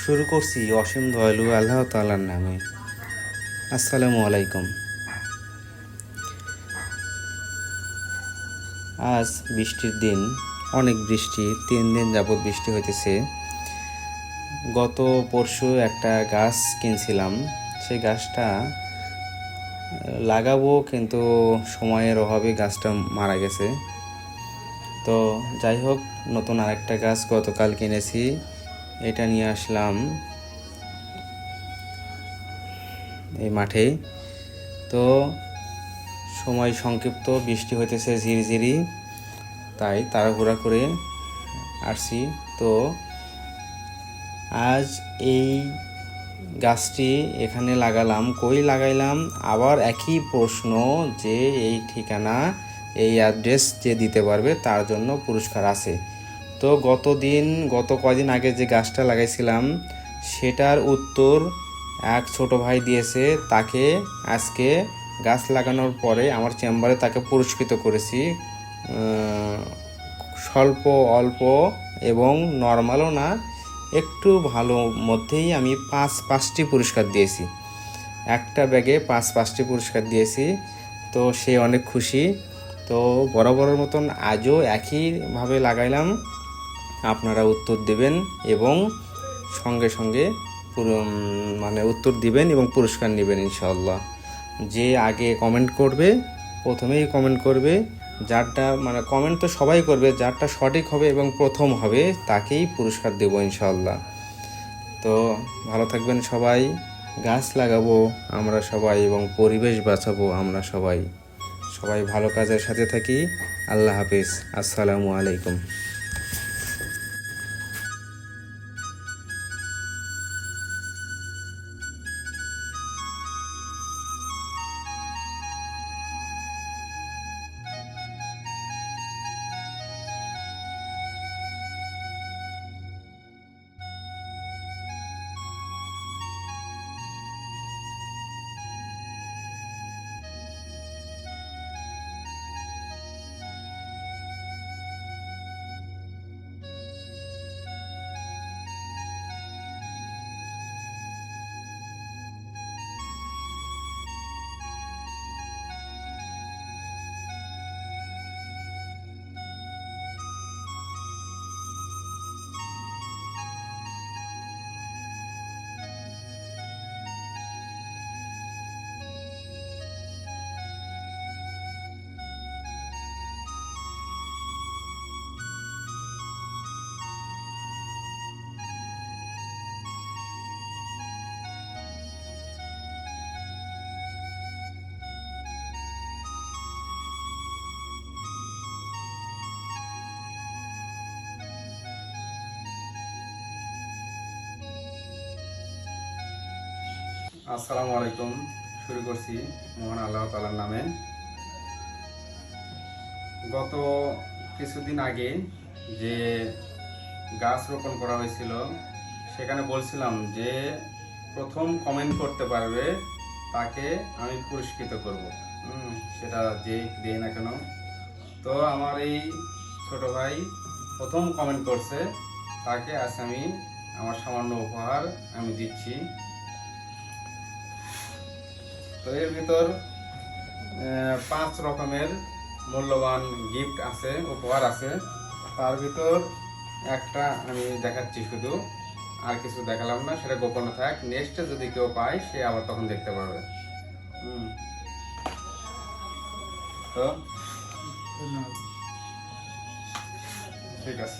শুরু করছি অসীম দয়ালু আল্লাহ তাআলার নামে। আসসালামু আলাইকুম। আজ বৃষ্টির দিন, অনেক বৃষ্টি, 3 দিন যাবৎ বৃষ্টি হইতেছে। গত পরশু একটা গাছ কিনছিলাম, সেই গাছটা লাগাবো কিন্তু সময়ের অভাবে গাছটা মারা গেছে। তো যাই হোক, নতুন আরেকটা গাছ গতকাল কিনেছি, এটা নিয়ে আসলাম এই মাঠে। তো সময় সংক্ষিপ্ত, বৃষ্টি হইতেছে ঝিরিঝিরি, তাই তাড়াহুড়া করে আসছি। তো আজ এই গাছটি এখানে লাগালাম, কই লাগাইলাম, আবার একই প্রশ্ন যে এই ঠিকানা, এই অ্যাড্রেস যে দিতে পারবে তার জন্য পুরস্কার আছে। তো গত কয়দিন আগে যে গাছটা লাগাইছিলাম সেটার উত্তর এক ছোট ভাই দিয়েছে। তাকে আজকে গাছ লাগানোর পরে আমার চেম্বারে তাকে পুরস্কৃত করেছি। স্বল্প অল্প এবং নর্মালও না, একটু ভালো মধ্যেই আমি পাঁচটি পুরস্কার দিয়েছি। একটা ব্যাগে পাঁচটি পুরস্কার দিয়েছি। তো সে অনেক খুশি। তো বরাবরের মতন আজও একইভাবে লাগাইলাম। আপনারা উত্তর দেবেন এবং সঙ্গে সঙ্গে উত্তর দিবেন এবং পুরস্কার নেবেন ইনশাআল্লাহ। যে আগে কমেন্ট করবে, প্রথমেই কমেন্ট করবে, যারটা কমেন্ট তো সবাই করবে, যারটা সঠিক হবে এবং প্রথম হবে তাকেই পুরস্কার দেব ইনশাআল্লাহ। তো ভালো থাকবেন সবাই, গাছ লাগাবো আমরা সবাই এবং পরিবেশ বাঁচাবো আমরা সবাই। সবাই ভালো কাজের সাথে থাকি। আল্লাহ হাফেজ। আসসালামু আলাইকুম। আসসালামু আলাইকুম। শুরু করছি মহান আল্লাহ তাআলার নামে। গত কিছুদিন আগে যে গাছ রোপণ করা হয়েছিল সেখানে বলছিলাম যে প্রথম কমেন্ট করতে পারবে তাকে আমি পুরস্কৃত করব। সেটা যে দেই না কেন। তো আমার এই ছোট ভাই প্রথম কমেন্ট করছে, তাকে আজ আমি আমার সামান্য উপহার আমি দিচ্ছি। তো এর ভিতর 5 রকমের মূল্যবান গিফট আছে, উপহার আছে। তার ভিতর একটা আমি দেখাচ্ছি শুধু, আর কিছু দেখালাম না, সেটা গোপন থাক। নেক্সটে যদি কেউ পায় সে আবার তখন দেখতে পারবে। তো ঠিক আছে।